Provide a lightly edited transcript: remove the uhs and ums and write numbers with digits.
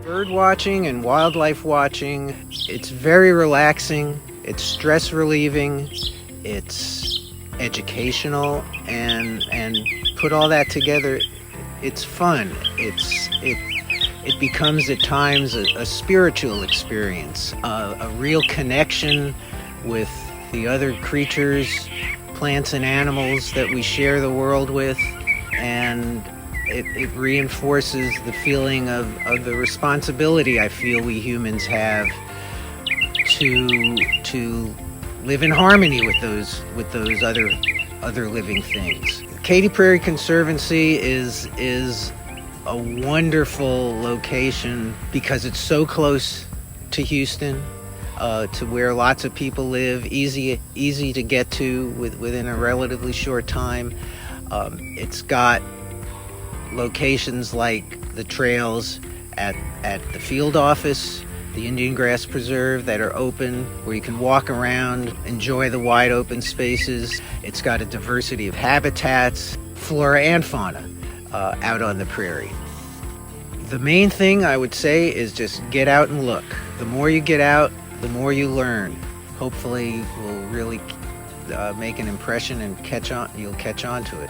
Bird watching and wildlife watching, it's very relaxing, it's stress relieving, it's educational, and put all that together, it's fun. It becomes at times a spiritual experience, a real connection with the other creatures, plants and animals that we share the world with, and it reinforces the feeling of the responsibility I feel we humans have to live in harmony with those other living things. Katy Prairie Conservancy is a wonderful location because it's so close to Houston, to where lots of people live, easy to get to within a relatively short time. It's got locations like the trails at the field office, the Indian Grass Preserve, that are open, where you can walk around, enjoy the wide open spaces. It's got a diversity of habitats, flora and fauna, out on the prairie. The main thing I would say is just get out and look. The more you get out, the more you learn. Hopefully will really make an impression and you'll catch on to it.